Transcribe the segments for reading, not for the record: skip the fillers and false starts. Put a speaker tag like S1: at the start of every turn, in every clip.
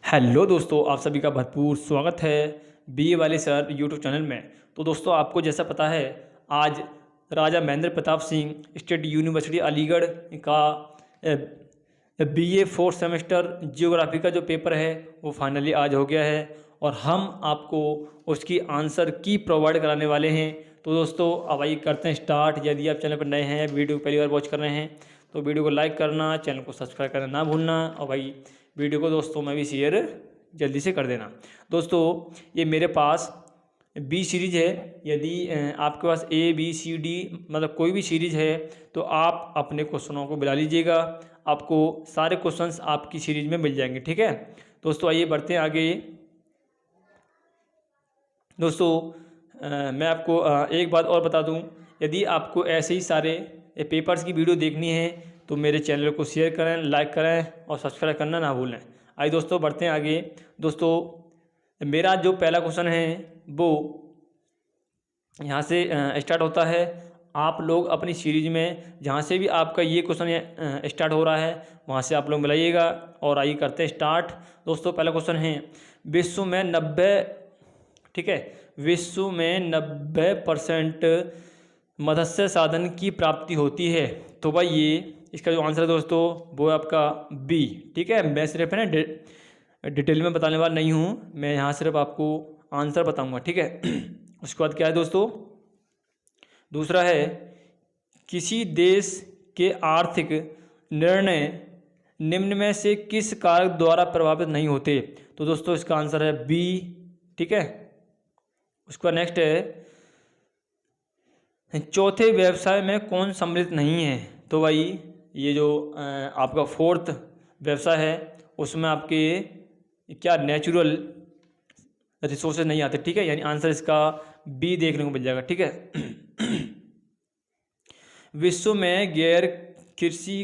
S1: Hello दोस्तों, आप सभी का भरपूर स्वागत है बीए वाले सर यूट्यूब चैनल में। तो दोस्तों, आपको जैसा पता है, आज राजा महेंद्र प्रताप सिंह स्टेट यूनिवर्सिटी अलीगढ़ का बीए फोर्थ सेमेस्टर जियोग्राफी का जो पेपर है वो फाइनली आज हो गया है और हम आपको उसकी आंसर की प्रोवाइड कराने वाले हैं। तो दोस्तों, अब आइए करते हैं स्टार्ट। यदि आप चैनल पर नए हैं, वीडियो पहली बार वॉच कर रहे हैं, तो वीडियो को लाइक करना, चैनल को सब्सक्राइब करना ना भूलना और भाई वीडियो को दोस्तों में भी शेयर जल्दी से कर देना। दोस्तों, ये मेरे पास बी सीरीज है। यदि आपके पास ए बी सी डी मतलब कोई भी सीरीज है तो आप अपने क्वेश्चनों को बुला लीजिएगा, आपको सारे क्वेश्चंस आपकी सीरीज में मिल जाएंगे। ठीक है दोस्तों, आइए बढ़ते हैं आगे। दोस्तों, मैं आपको एक बात और बता दूं, यदि आपको ऐसे ही सारे पेपर्स की वीडियो देखनी है तो मेरे चैनल को शेयर करें, लाइक करें और सब्सक्राइब करना ना भूलें। आइए दोस्तों, बढ़ते हैं आगे। दोस्तों, मेरा जो पहला क्वेश्चन है वो यहाँ से स्टार्ट होता है। आप लोग अपनी सीरीज में जहाँ से भी आपका ये क्वेश्चन स्टार्ट हो रहा है वहाँ से आप लोग मिलाइएगा। और आइए करते हैं स्टार्ट। दोस्तों, पहला क्वेश्चन है, विश्व में 90 ठीक है, विश्व में 90% मत्स्य साधन की प्राप्ति होती है। तो भाई ये इसका जो आंसर है दोस्तों वो है आपका बी। ठीक है, मैं सिर्फ है ना डिटेल में बताने वाला नहीं हूँ, मैं यहाँ सिर्फ आपको आंसर बताऊँगा। ठीक है उसके बाद क्या है दोस्तों, दूसरा है, किसी देश के आर्थिक निर्णय निम्न में से किस कारक द्वारा प्रभावित नहीं होते। तो दोस्तों, इसका आंसर है बी। ठीक है, उसका नेक्स्ट है, चौथे व्यवसाय में कौन सम्मिलित नहीं है। तो भाई ये जो आपका फोर्थ व्यवसाय है उसमें आपके क्या नेचुरल रिसोर्सेज नहीं आते। ठीक है, यानी आंसर इसका बी देखने को मिल जाएगा। ठीक है विश्व में गैर कृषि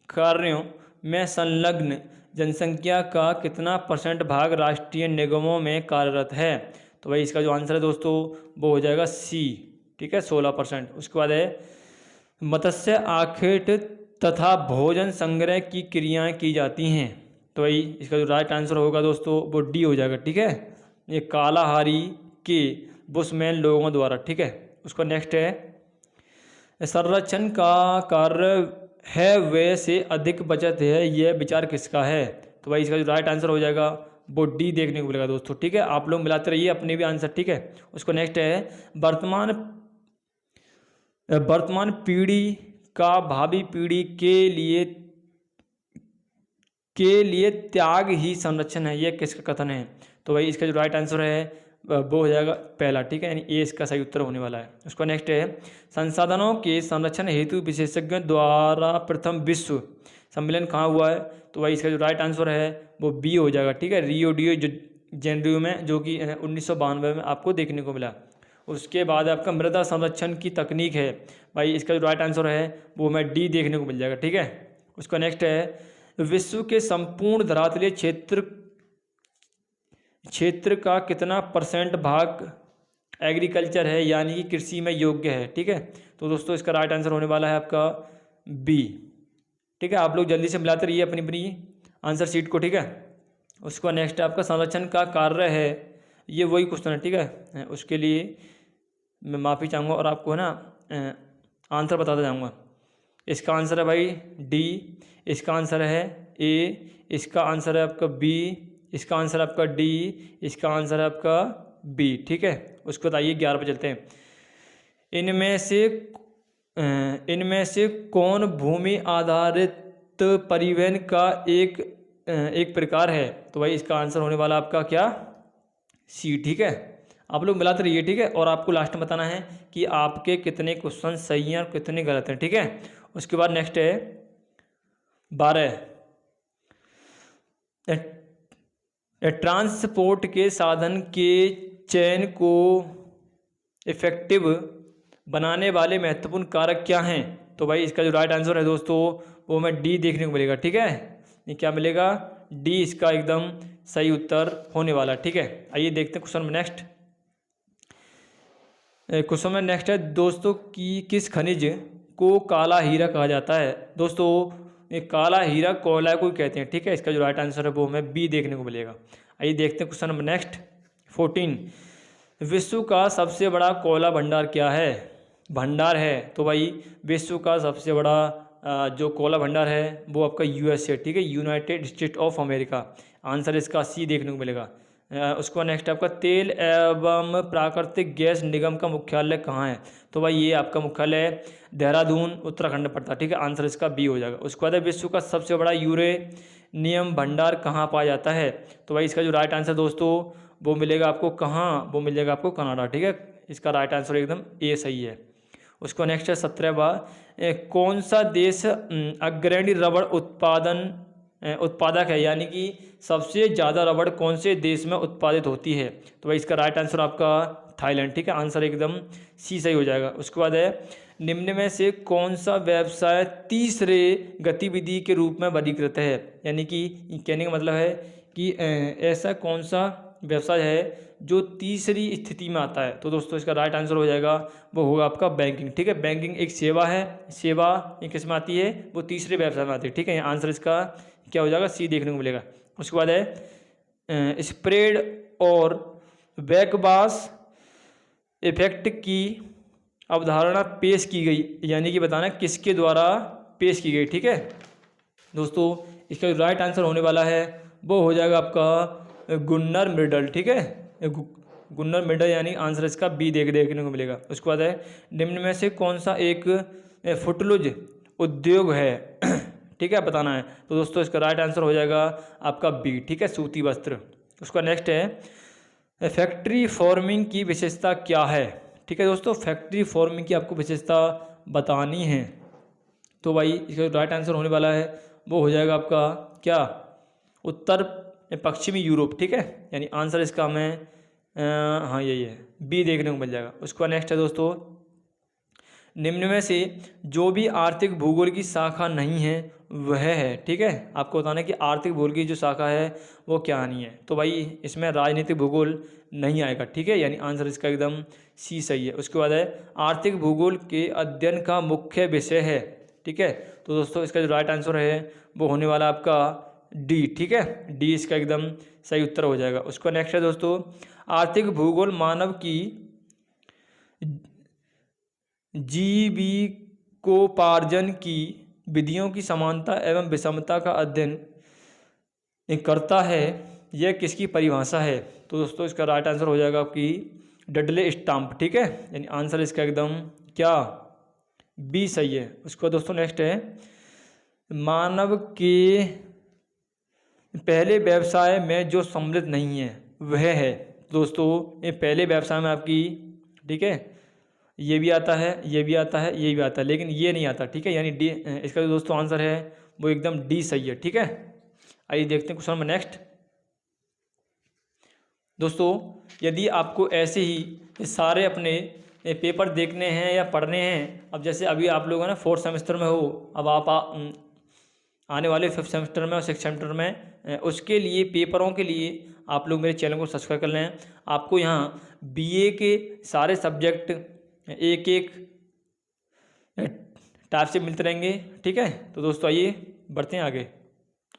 S1: कार्यों में संलग्न जनसंख्या का कितना % भाग राष्ट्रीय निगमों में कार्यरत है। तो भाई इसका जो आंसर है दोस्तों वो हो जाएगा सी। ठीक है, 16%। उसके बाद है, मत्स्य आखेट तथा भोजन संग्रह की क्रियाएं की जाती हैं। तो भाई इसका जो राइट आंसर होगा दोस्तों वो डी हो जाएगा। ठीक है, ये कालाहारी के बुशमैन लोगों द्वारा। ठीक है, उसका नेक्स्ट है, संरक्षण का कार्य है व्यय से अधिक बचत है, यह विचार किसका है। तो भाई इसका जो राइट आंसर हो जाएगा वो डी देखने को मिलेगा दोस्तों। ठीक है, आप लोग मिलाते रहिए अपने भी आंसर। ठीक है, उसको नेक्स्ट है, वर्तमान पीढ़ी का भावी पीढ़ी के लिए त्याग ही संरक्षण है, यह किसका कथन है। तो भाई इसका जो राइट आंसर है वो हो जाएगा पहला। ठीक है, यानी ए इसका सही उत्तर होने वाला है। उसका नेक्स्ट है, संसाधनों के संरक्षण हेतु विशेषज्ञों द्वारा प्रथम विश्व सम्मेलन कहाँ हुआ है। तो भाई इसका जो राइट आंसर है वो बी हो जाएगा। ठीक है, रियो डी जेनेरियो में, जो कि 1992 में आपको देखने को मिला। उसके बाद आपका मृदा संरक्षण की तकनीक है, भाई इसका जो राइट आंसर है वो हमें डी देखने को मिल जाएगा। ठीक है, उसका नेक्स्ट है, विश्व के संपूर्ण धरातलीय क्षेत्र का कितना % भाग एग्रीकल्चर है, यानी कि कृषि में योग्य है। ठीक है, तो दोस्तों इसका राइट आंसर होने वाला है आपका बी। ठीक है, आप लोग जल्दी से मिलाते रहिए अपनी अपनी आंसर शीट को। ठीक है, उसका नेक्स्ट आपका संरक्षण का कार्य है, ये वही क्वेश्चन है। ठीक है, उसके लिए मैं माफ़ी चाहूँगा और आपको है ना आंसर बताता जाऊँगा। इसका आंसर है भाई डी, इसका आंसर है ए, इसका आंसर है आपका बी, इसका आंसर है आपका डी, इसका आंसर है आपका बी। ठीक है, उसको बताइए 11 पे चलते हैं। इनमें से कौन भूमि आधारित परिवहन का एक प्रकार है। तो भाई इसका आंसर होने वाला आपका क्या, सी। ठीक है, आप लोग मिलाते रहिए। ठीक है, और आपको लास्ट में बताना है कि आपके कितने क्वेश्चन सही हैं और कितने गलत हैं। ठीक है, उसके बाद नेक्स्ट है 12, ट्रांसपोर्ट के साधन के चयन को इफेक्टिव बनाने वाले महत्वपूर्ण कारक क्या हैं। तो भाई इसका जो राइट आंसर है दोस्तों वो हमें डी देखने को मिलेगा। ठीक है, ये क्या मिलेगा, डी इसका एकदम सही उत्तर होने वाला। ठीक है, आइए देखते हैं क्वेश्चन में नेक्स्ट। क्वेश्चन में नेक्स्ट है दोस्तों, कि किस खनिज को काला हीरा कहा जाता है। दोस्तों ये काला हीरा कोयला को कहते हैं, ठीक है। इसका जो राइट आंसर है वो हमें बी देखने को मिलेगा। आइए देखते हैं क्वेश्चन नंबर नेक्स्ट 14। विश्व का सबसे बड़ा कोयला भंडार क्या है? भंडार है तो भाई विश्व का सबसे बड़ा जो कोयला भंडार है वो आपका यूएस है, ठीक है, United state of America. Answer इसका सी देखने को मिलेगा। उसके बाद नेक्स्ट आपका तेल एवं प्राकृतिक गैस निगम का मुख्यालय कहाँ है? तो भाई ये आपका मुख्यालय देहरादून उत्तराखंड में पड़ता है, ठीक है। आंसर इसका बी हो जाएगा। उसके बाद विश्व का सबसे बड़ा यूरेनियम भंडार कहाँ पाया जाता है? तो भाई इसका जो राइट आंसर दोस्तों वो मिलेगा आपको कहाँ? वो मिलेगा आपको कनाडा, ठीक है। इसका राइट आंसर एकदम ए सही है। उसको नेक्स्ट है 17वां, कौन सा देश अग्रणी रबड़ उत्पादक है, यानी कि सबसे ज़्यादा रबड़ कौन से देश में उत्पादित होती है? तो भाई इसका राइट आंसर आपका थाईलैंड, ठीक है। आंसर एकदम सी सही हो जाएगा। उसके बाद है निम्न में से कौन सा व्यवसाय तीसरे गतिविधि के रूप में वर्गीकृत है, यानी कि कहने का मतलब है कि ऐसा कौन सा व्यवसाय है जो तीसरी स्थिति में आता है? तो दोस्तों इसका राइट आंसर हो जाएगा वो होगा आपका बैंकिंग, ठीक है। बैंकिंग एक सेवा है, सेवा ये किस में आती है? वो तीसरे व्यवसाय में आती है, ठीक है। आंसर इसका क्या हो जाएगा? सी देखने को मिलेगा। उसके बाद है स्प्रेड और बैकवाश इफेक्ट की अवधारणा पेश की गई, यानी कि बताना किसके द्वारा पेश की गई, ठीक है। दोस्तों इसका जो राइट आंसर होने वाला है वो हो जाएगा आपका गुन्नर मिडल, ठीक है। गुन्नर मिडल यानी आंसर इसका बी देखने को मिलेगा। उसके बाद है निम्न में से कौन सा एक फुटलूज उद्योग है, ठीक है, बताना है। तो दोस्तों इसका राइट आंसर हो जाएगा आपका बी, ठीक है, सूती वस्त्र। उसका नेक्स्ट है फैक्ट्री फॉर्मिंग की विशेषता क्या है? ठीक है दोस्तों, फैक्ट्री फॉर्मिंग की आपको विशेषता बतानी है। तो भाई इसका राइट आंसर होने वाला है वो हो जाएगा आपका क्या? उत्तर पश्चिमी यूरोप, ठीक है। यानी आंसर इसका हमें हाँ यही है, बी देखने को मिल जाएगा। उसका नेक्स्ट है दोस्तों निम्न में से जो भी आर्थिक भूगोल की शाखा नहीं है वह है, ठीक है। आपको बताना है कि आर्थिक भूगोल की जो शाखा है वो क्या नहीं है। तो भाई इसमें राजनीतिक भूगोल नहीं आएगा, ठीक है। यानी आंसर इसका एकदम सी सही है। उसके बाद है आर्थिक भूगोल के अध्ययन का मुख्य विषय है, ठीक है। तो दोस्तों इसका जो राइट आंसर है वो होने वाला आपका डी, ठीक है। डी इसका एकदम सही उत्तर हो जाएगा। उसका नेक्स्ट है दोस्तों आर्थिक भूगोल मानव की जीविकोपार्जन की विधियों की समानता एवं विषमता का अध्ययन करता है, यह किसकी परिभाषा है? तो दोस्तों इसका राइट आंसर हो जाएगा आपकी डडले स्टाम्प, ठीक है। यानी आंसर इसका एकदम क्या? बी सही है। उसको दोस्तों नेक्स्ट है मानव के पहले व्यवसाय में जो सम्मिलित नहीं है वह है। दोस्तों ये पहले व्यवसाय में आपकी, ठीक है, ये भी आता है, ये भी आता है, ये भी आता है, लेकिन ये नहीं आता, ठीक है। यानी डी इसका जो दोस्तों आंसर है वो एकदम डी सही है, ठीक है। आइए देखते हैं क्वेश्चन नंबर नेक्स्ट। दोस्तों यदि आपको ऐसे ही सारे अपने पेपर देखने हैं या पढ़ने हैं, अब जैसे अभी आप लोग हैं ना 4th सेमेस्टर में हो, अब आप आने वाले 5th सेमेस्टर में और 6th सेमेस्टर में, उसके लिए पेपरों के लिए आप लोग मेरे चैनल को सब्सक्राइब कर लें। आपको यहाँ बीए के सारे सब्जेक्ट एक एक टाइप से मिलते रहेंगे, ठीक है। तो दोस्तों आइए बढ़ते हैं आगे।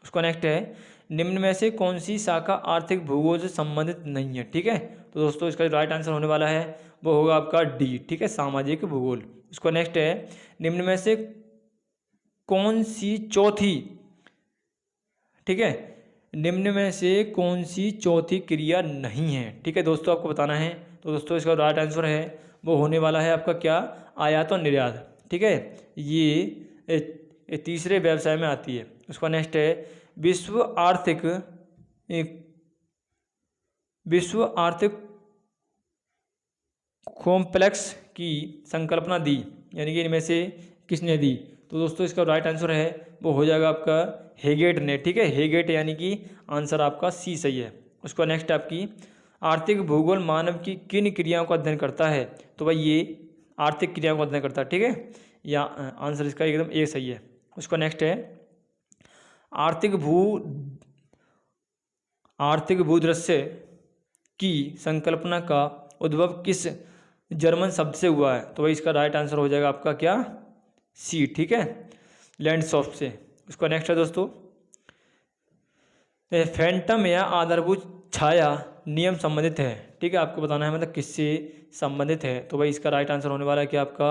S1: उसका नेक्स्ट है निम्न में से कौन सी शाखा आर्थिक भूगोल से संबंधित नहीं है, ठीक है। तो दोस्तों इसका राइट आंसर होने वाला है वो होगा आपका डी, ठीक है, सामाजिक भूगोल। उसका नेक्स्ट है निम्न में से कौन सी चौथी, ठीक है, निम्न में से कौन सी चौथी क्रिया नहीं है, ठीक है दोस्तों, आपको बताना है। तो दोस्तों इसका राइट आंसर है वो होने वाला है आपका क्या? आयात और निर्यात, ठीक है। ये तीसरे व्यवसाय में आती है। उसका नेक्स्ट है विश्व आर्थिक कॉम्प्लेक्स की संकल्पना दी, यानी कि इनमें से किसने दी? तो दोस्तों इसका राइट आंसर है वो हो जाएगा आपका हेगेट ने, ठीक है। हेगेट यानी कि आंसर आपका सी सही है। उसका नेक्स्ट आपकी आर्थिक भूगोल मानव की किन क्रियाओं का अध्ययन करता है? तो भाई ये आर्थिक क्रियाओं का अध्ययन करता है, ठीक है। या आंसर इसका एकदम ए सही है। उसका नेक्स्ट है आर्थिक भूदृश्य की संकल्पना का उद्भव किस जर्मन शब्द से हुआ है? तो भाई इसका राइट आंसर हो जाएगा आपका क्या? सी, ठीक है, लैंडसॉफ्ट से। उसका नेक्स्ट है दोस्तों, फैंटम या आधारभूत छाया नियम संबंधित है। ठीक है, आपको बताना है मतलब किससे संबंधित है। तो भाई इसका राइट आंसर होने वाला है कि आपका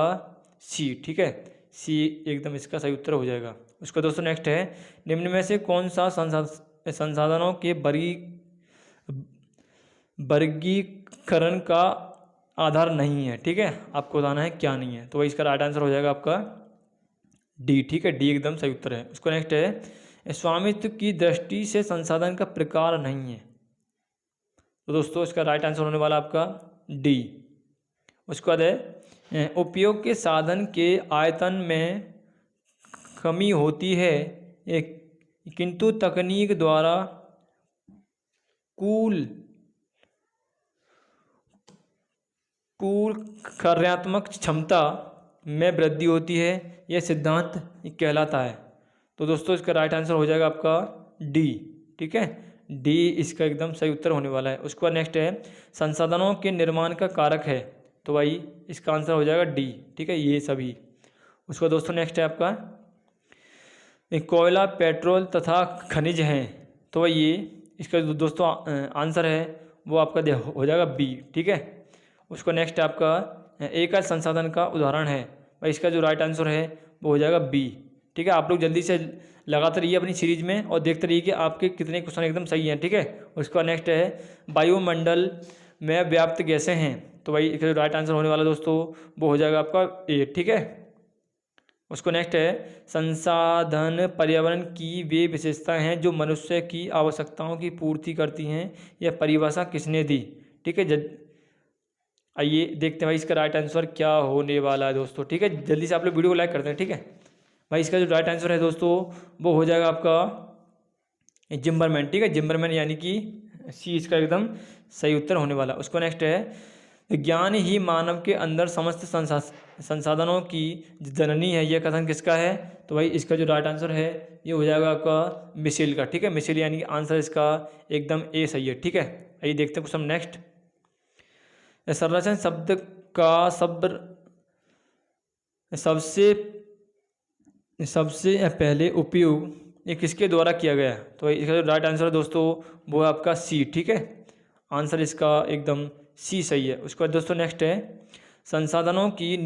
S1: सी। ठीक है, सी एकदम इसका सही उत्तर हो जाएगा। उसका दोस्तों नेक्स्ट है, निम्न में से कौन सा संसाधनों के वर्गीकरण का आधार नहीं है। ठीक है, आपको बताना है क्या नहीं है। तो भाई इसका राइट आंसर हो जाएगा आपका डी। ठीक है, डी एकदम सही उत्तर है। उसको नेक्स्ट है, स्वामित्व की दृष्टि से संसाधन का प्रकार नहीं है। तो दोस्तों इसका राइट आंसर होने वाला आपका डी। उसके बाद है, उपयोग के साधन के आयतन में कमी होती है किंतु तकनीक द्वारा कुल कार्यात्मक क्षमता में वृद्धि होती है, यह सिद्धांत कहलाता है। तो दोस्तों इसका राइट आंसर हो जाएगा आपका डी। ठीक है, डी इसका एकदम सही उत्तर होने वाला है। उसके बाद नेक्स्ट है, संसाधनों के निर्माण का कारक है। तो भाई इसका आंसर हो जाएगा डी। ठीक है, ये सभी। उसका दोस्तों नेक्स्ट है आपका, कोयला, पेट्रोल तथा खनिज हैं। तो भाई ये इसका दोस्तों आंसर है वो आपका हो जाएगा बी। ठीक है, उसको नेक्स्ट आपका एकल संसाधन का उदाहरण है। भाई इसका जो राइट आंसर है वो हो जाएगा बी। ठीक है, आप लोग जल्दी से लगाते रहिए अपनी सीरीज में और देखते रहिए कि आपके कितने क्वेश्चन एकदम सही हैं। ठीक है, उसका नेक्स्ट है, वायुमंडल में व्याप्त गैसें हैं। तो भाई इसका जो राइट आंसर होने वाला दोस्तों वो हो जाएगा आपका ए। ठीक है, उसको नेक्स्ट है, संसाधन पर्यावरण की वे विशेषताएं हैं जो मनुष्य की आवश्यकताओं की पूर्ति करती हैं। यह परिभाषा किसने दी। ठीक है, आइए देखते हैं भाई इसका राइट आंसर क्या होने वाला है दोस्तों। ठीक है, जल्दी से आप लोग वीडियो को लाइक कर दें। ठीक है भाई, इसका जो राइट आंसर है दोस्तों वो हो जाएगा आपका जिम्बरमैन। ठीक है, जिम्बरमैन यानी कि सी इसका एकदम सही उत्तर होने वाला। उसको नेक्स्ट है, ज्ञान ही मानव के अंदर समस्त संसाधनों की जननी है, यह कथन किसका है। तो भाई इसका जो राइट आंसर है ये हो जाएगा आपका मिशेल का। ठीक है, मिशेल यानी कि आंसर इसका एकदम ए सही है। ठीक है, आइए देखते हैं क्वेश्चन नेक्स्ट। संरचना शब्द का सबसे पहले उपयोग ये किसके द्वारा किया गया। तो इसका जो राइट आंसर है दोस्तों वो है आपका सी। ठीक है, आंसर इसका एकदम सी सही है। उसके बाद दोस्तों नेक्स्ट है, संसाधनों की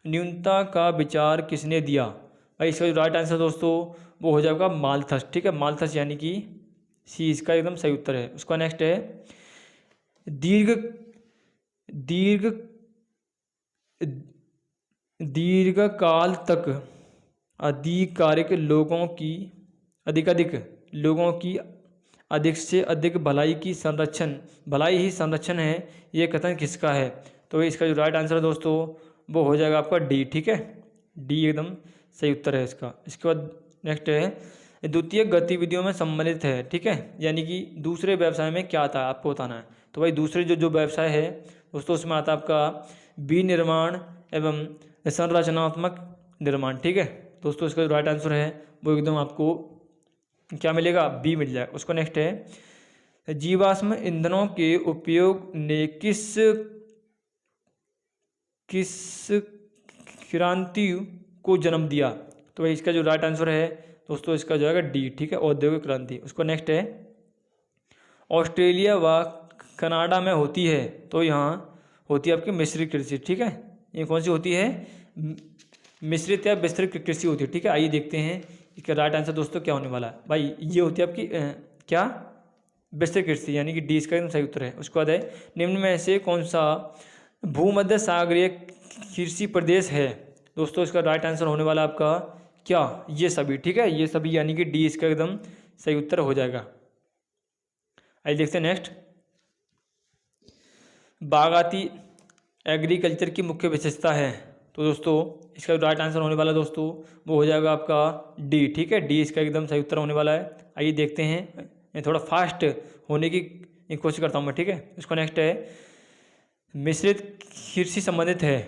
S1: न्यूनता का विचार किसने दिया। भाई इसका जो राइट आंसर दोस्तों वो हो जाएगा माल्थस। ठीक है, माल्थस यानी कि सी इसका एकदम सही उत्तर है। उसका नेक्स्ट है, दीर्घकाल तक अधिक लोगों की अधिक से अधिक भलाई ही संरक्षण है, ये कथन किसका है। तो इसका जो राइट आंसर है दोस्तों वो हो जाएगा आपका डी। ठीक है, डी एकदम सही उत्तर है इसका। इसके बाद नेक्स्ट है, द्वितीय गतिविधियों में सम्मिलित है। ठीक है, यानी कि दूसरे व्यवसाय में क्या आता है आपको बताना है। तो भाई दूसरे जो व्यवसाय है दोस्तों उसमें आता है आपका विनिर्माण एवं संरचनात्मक निर्माण। ठीक है दोस्तों, इसका जो राइट आंसर है वो एकदम आपको क्या मिलेगा, बी मिल जाए। उसको नेक्स्ट है, जीवाश्म ईंधनों के उपयोग ने किस क्रांति को जन्म दिया। तो भाई इसका जो राइट आंसर है दोस्तों इसका जो है डी। ठीक है, औद्योगिक क्रांति। उसको नेक्स्ट है, ऑस्ट्रेलिया व कनाडा में होती है। तो यहाँ होती है आपकी मिश्रित कृषि। ठीक है, ये कौन सी होती है, मिश्रित या विस्तृत कृषि होती है। ठीक है, आइए देखते हैं इसका राइट आंसर दोस्तों क्या होने वाला है। भाई ये होती है आपकी क्या, विस्तृत कृषि यानी कि डी इसका एकदम सही उत्तर है। उसके बाद है, निम्न में से कौन सा भूमध्य सागरीय कृषि प्रदेश है। दोस्तों इसका राइट आंसर होने वाला आपका क्या, ये सभी। ठीक है, ये सभी यानी कि डी इसका एकदम सही उत्तर हो जाएगा। आइए देखते हैं नेक्स्ट, बागाती एग्रीकल्चर की मुख्य विशेषता है। तो दोस्तों इसका राइट आंसर होने वाला दोस्तों वो हो जाएगा आपका डी। ठीक है, डी इसका एकदम सही उत्तर होने वाला है। आइए देखते हैं, मैं थोड़ा फास्ट होने की कोशिश करता हूँ मैं। ठीक है, उसका नेक्स्ट है, मिश्रित कृषि संबंधित है।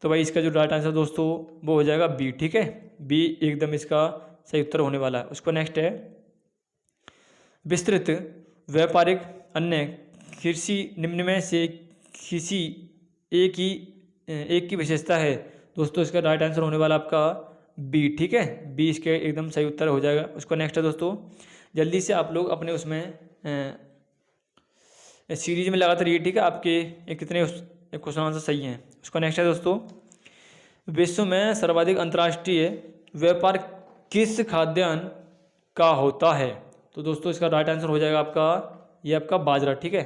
S1: तो भाई इसका जो राइट आंसर दोस्तों वो हो जाएगा बी। ठीक है, बी एकदम इसका सही उत्तर होने वाला है। उसको नेक्स्ट है, विस्तृत व्यापारिक अन्य कृषि निम्न में से एक की विशेषता है। दोस्तों इसका राइट आंसर होने वाला आपका बी, ठीक है, बी इसके एकदम सही उत्तर हो जाएगा। उसको नेक्स्ट है दोस्तों, जल्दी से आप लोग अपने उसमें सीरीज में लगातार ये, ठीक है, आपके कितने क्वेश्चन आंसर सही हैं। उसका नेक्स्ट है दोस्तों, विश्व में सर्वाधिक अंतर्राष्ट्रीय व्यापार किस खाद्यान्न का होता है? तो दोस्तों इसका राइट आंसर हो जाएगा आपका, ये आपका बाजरा, ठीक है,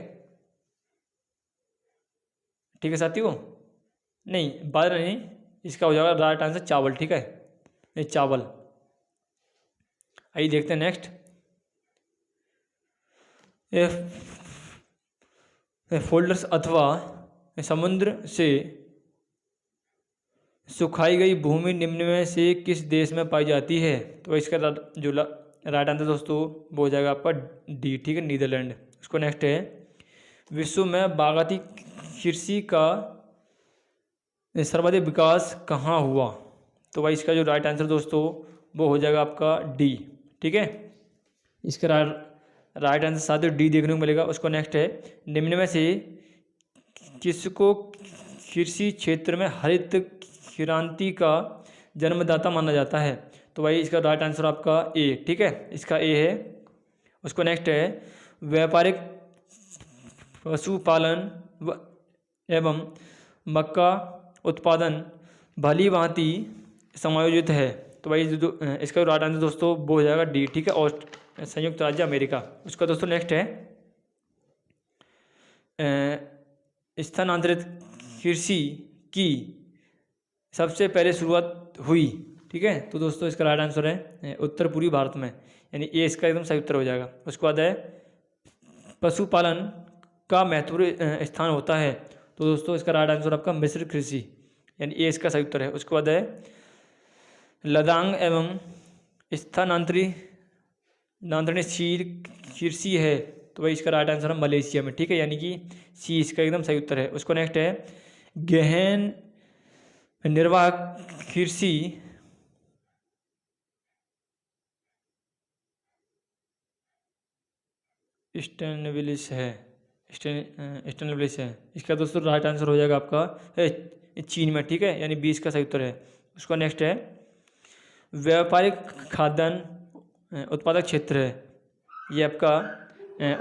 S1: ठीक है साथियों, नहीं बाजरा नहीं, इसका हो जाएगा राइट आंसर चावल, ठीक है, ये चावल। आइए देखते हैं नेक्स्ट, फोल्डर्स अथवा समुद्र से सुखाई गई भूमि निम्न में से किस देश में पाई जाती है? तो इसका जो राइट आंसर दोस्तों वो हो जाएगा आपका डी, ठीक है, नीदरलैंड। उसको नेक्स्ट है, विश्व में बागायती कृषि का सर्वाधिक विकास कहाँ हुआ? तो भाई इसका जो राइट आंसर दोस्तों वो हो जाएगा आपका डी, ठीक है, इसका राइट आंसर साथ ही डी देखने को मिलेगा। उसको नेक्स्ट है, निम्न में से किसको कृषि क्षेत्र में हरित क्रांति का जन्मदाता माना जाता है? तो भाई इसका राइट आंसर आपका ए, ठीक है, इसका ए है। उसको नेक्स्ट है, व्यापारिक पशुपालन एवं मक्का उत्पादन भली भांति समायोजित है। तो भाई इसका राइट आंसर दोस्तों वो हो जाएगा डी, ठीक है, और संयुक्त राज्य अमेरिका। उसका दोस्तों नेक्स्ट है, स्थानांतरित कृषि की सबसे पहले शुरुआत हुई, ठीक है, तो दोस्तों इसका राइट आंसर है उत्तर पूर्वी भारत में, यानी ए इसका एकदम सही उत्तर हो जाएगा। उसके बाद है, पशुपालन का महत्वपूर्ण स्थान होता है, तो दोस्तों इसका राइट आंसर आपका मिश्र कृषि, यानी ए इसका सही उत्तर है। उसके बाद है, लदांग एवं स्थानांतरणशील कृषि है, तो भाई इसका राइट आंसर है मलेशिया में, ठीक है, यानी कि सी इसका एकदम सही उत्तर है। उसको नेक्स्ट है, गहन निर्वाह कृषि स्टेनेबिलिस है, स्टेनेबिलिस है, इसका दोस्तों राइट आंसर हो जाएगा आपका चीन में, ठीक है, यानी 20 का सही उत्तर है। उसका नेक्स्ट है, व्यापारिक खाद्यान्न उत्पादक क्षेत्र है, ये आपका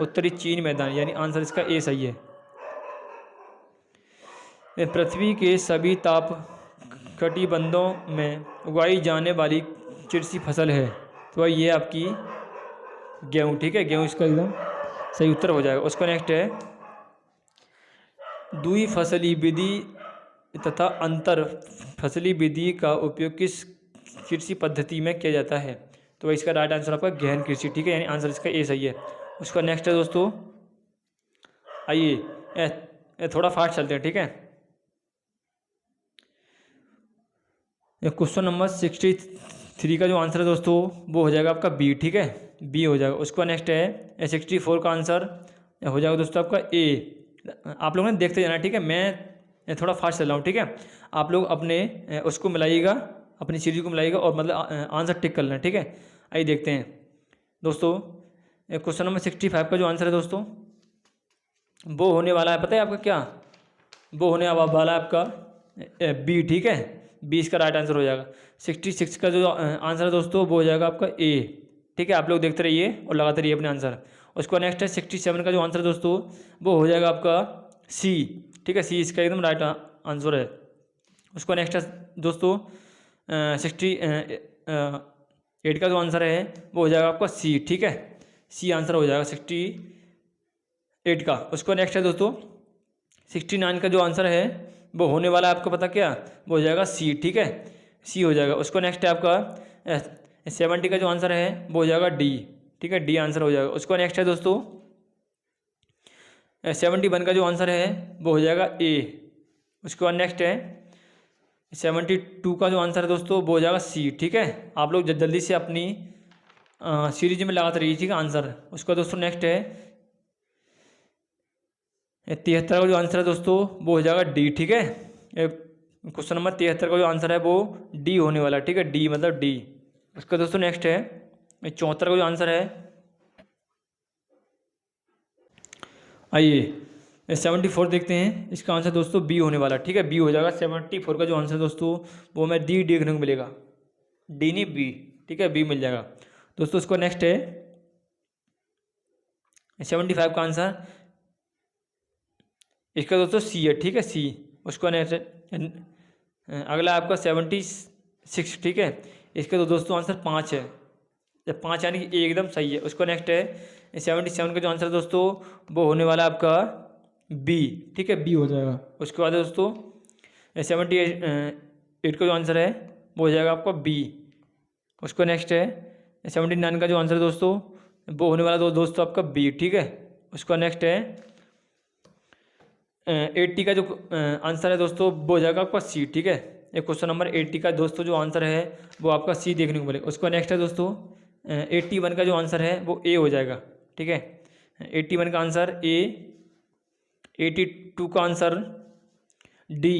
S1: उत्तरी चीन मैदान, यानी आंसर इसका ए सही है। पृथ्वी के सभी ताप कटिबंधों में उगाई जाने वाली कृषि फसल है, तो ये आपकी गेहूँ, ठीक है, गेहूँ इसका एकदम सही उत्तर हो जाएगा। उसका नेक्स्ट है, द्विफसली विधि तथा अंतर फसली विधि का उपयोग किस कृषि पद्धति में किया जाता है? तो इसका राइट आंसर आपका गहन कृषि, ठीक है, यानी आंसर इसका ए सही है। उसका नेक्स्ट है दोस्तों, आइए थोड़ा फास्ट चलते हैं, ठीक है, क्वेश्चन नंबर 63 का जो आंसर है दोस्तों वो हो जाएगा आपका बी, ठीक है, बी हो जाएगा। उसका नेक्स्ट है 64 का आंसर हो जाएगा दोस्तों आपका ए। आप लोगों ने देखते जाना, ठीक है, मैं थोड़ा फास्ट चल रहा हूँ, ठीक है, आप लोग अपने उसको मिलाइएगा, अपनी सीरीज को मिलाइएगा और मतलब आंसर टिक कर लेना, ठीक है। आइए देखते हैं दोस्तों, क्वेश्चन नंबर 65 का जो आंसर है दोस्तों वो होने वाला है, पता है आपका क्या, वो होने वाला है आपका बी, ठीक है, बी इसका राइट आंसर हो जाएगा। 66 का जो आंसर है दोस्तों वो हो जाएगा आपका ए, ठीक है, आप लोग देखते रहिए और लगाते रहिए अपने आंसर। उसका नेक्स्ट है 67 का जो आंसर है दोस्तों वो हो जाएगा आपका सी, ठीक है, सी इसका एकदम राइट आंसर है। उसका नेक्स्ट है दोस्तों 68 का जो आंसर है वो हो जाएगा आपका सी, ठीक है, सी आंसर हो जाएगा 68 का। उसका नेक्स्ट है दोस्तों 69 का जो आंसर है वो होने वाला है आपका, पता क्या, वो हो जाएगा सी, ठीक है, सी हो जाएगा। उसको नेक्स्ट है आपका 70 का जो आंसर है वो हो जाएगा डी, ठीक है, डी आंसर हो जाएगा। उसको नेक्स्ट है दोस्तों 71 का जो आंसर है वो हो जाएगा ए। उसके बाद नेक्स्ट है 72 का जो आंसर है दोस्तों वो हो जाएगा सी, ठीक है, आप लोग जल्दी से अपनी सीरीज में लगाते रहिए, ठीक है, आंसर। उसका दोस्तों नेक्स्ट है 73 का जो आंसर है दोस्तों वो हो जाएगा डी, ठीक है, क्वेश्चन नंबर 73 का जो आंसर है वो डी होने वाला है, ठीक है, डी मतलब डी। उसका दोस्तों नेक्स्ट है 74 का जो आंसर है, आइए 74 देखते हैं, इसका आंसर दोस्तों बी होने वाला है, ठीक है, बी हो जाएगा। 74 का जो आंसर दोस्तों वो मैं डी देखने को मिलेगा, डी नहीं बी, ठीक है, बी मिल जाएगा दोस्तों। इसको नेक्स्ट है 75 का आंसर इसका दोस्तों सी है, ठीक है, सी। उसको नेक्स्ट अगला आपका 76, ठीक है, इसका तो दोस्तों आंसर 5 है, जब 5 यानी कि एकदम सही है। उसको नेक्स्ट है 77 का जो आंसर दोस्तों वो होने वाला है आपका बी, ठीक है, बी हो जाएगा। उसके बाद दोस्तों 78 का जो आंसर है वो हो जाएगा आपका बी। उसको नेक्स्ट है 79 का जो आंसर है दोस्तों वो होने वाला दोस्तों आपका बी, ठीक है। उसका नेक्स्ट है 80 का जो आंसर है दोस्तों वो हो जाएगा आपका सी, ठीक है। एक क्वेश्चन नंबर 80 का दोस्तों जो आंसर है वो आपका सी देखने को मिलेगा। उसका नेक्स्ट है दोस्तों 81 का जो आंसर है वो ए हो जाएगा, ठीक है। 81 का आंसर ए, 82 का आंसर डी,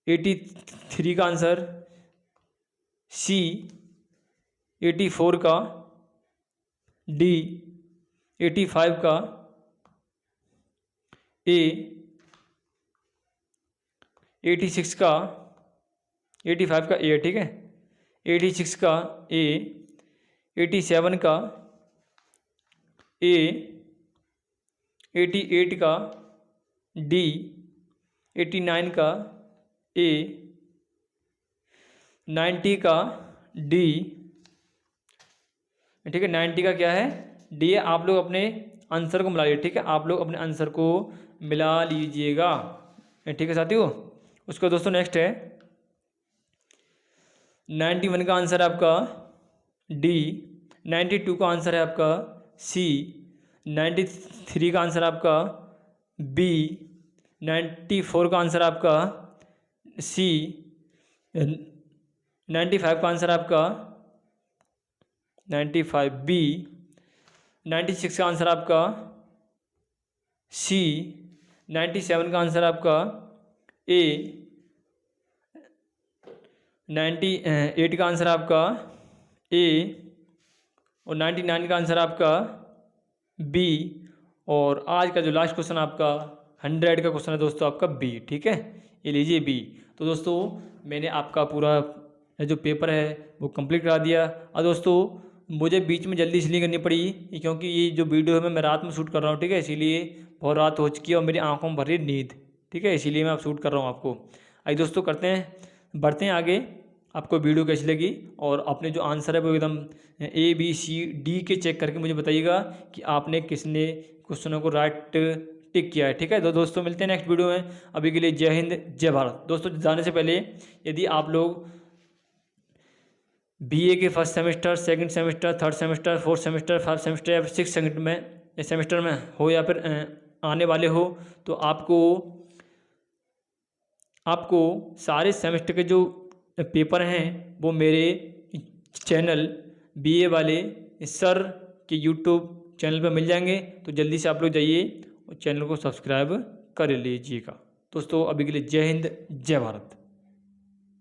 S1: 83 का आंसर सी, 84 का डी, 85 का ए, 86 का 85 का ए, ठीक है, 86 का ए, 87 का ए, 88 का डी, 89 का ए, 90 का डी, ठीक है, 90 का क्या है, डी है। आप लोग अपने आंसर को मिला लीजिए, ठीक है, आप लोग अपने आंसर को मिला लीजिएगा, ठीक है साथियों। उसका दोस्तों नेक्स्ट है 91 का आंसर है आपका डी, 92 का आंसर है आपका सी, 93 का आंसर आपका बी, 94 का आंसर आपका सी, 95 का आंसर आपका 95 बी, 96 का आंसर आपका सी, 97 का आंसर आपका ए, 98 का आंसर आपका ए और 99 का आंसर आपका बी। और आज का जो लास्ट क्वेश्चन आपका 100 का क्वेश्चन है दोस्तों आपका बी, ठीक है, ये लीजिए बी। तो दोस्तों मैंने आपका पूरा जो पेपर है वो कंप्लीट करा दिया। और दोस्तों मुझे बीच में जल्दी इसलिए करनी पड़ी क्योंकि ये जो वीडियो है मैं रात में शूट कर रहा हूँ, ठीक है, इसीलिए बहुत रात हो चुकी है और मेरी आंखों में भर रही नींद, ठीक है, इसीलिए मैं आप शूट कर रहा हूँ आपको। आइए दोस्तों करते हैं, बढ़ते हैं आगे। आपको वीडियो कैसी लगी और अपने जो आंसर है वो एकदम ए बी सी डी के चेक करके मुझे बताइएगा कि आपने किसने क्वेश्चनों को राइट टिक किया है, ठीक है। तो दोस्तों मिलते हैं नेक्स्ट वीडियो में, अभी के लिए जय हिंद जय भारत। दोस्तों जाने से पहले यदि आप लोग बीए के first semester, second semester, third semester, fourth semester, five semester या सिक्स सेमेस्टर में हो या फिर आने वाले हो तो आपको सारे सेमेस्टर के जो पेपर हैं वो मेरे चैनल बीए वाले सर के यूट्यूब चैनल पर मिल जाएंगे। तो जल्दी से आप लोग जाइए और चैनल को सब्सक्राइब कर लीजिएगा। दोस्तों अभी के लिए जय हिंद जय भारत।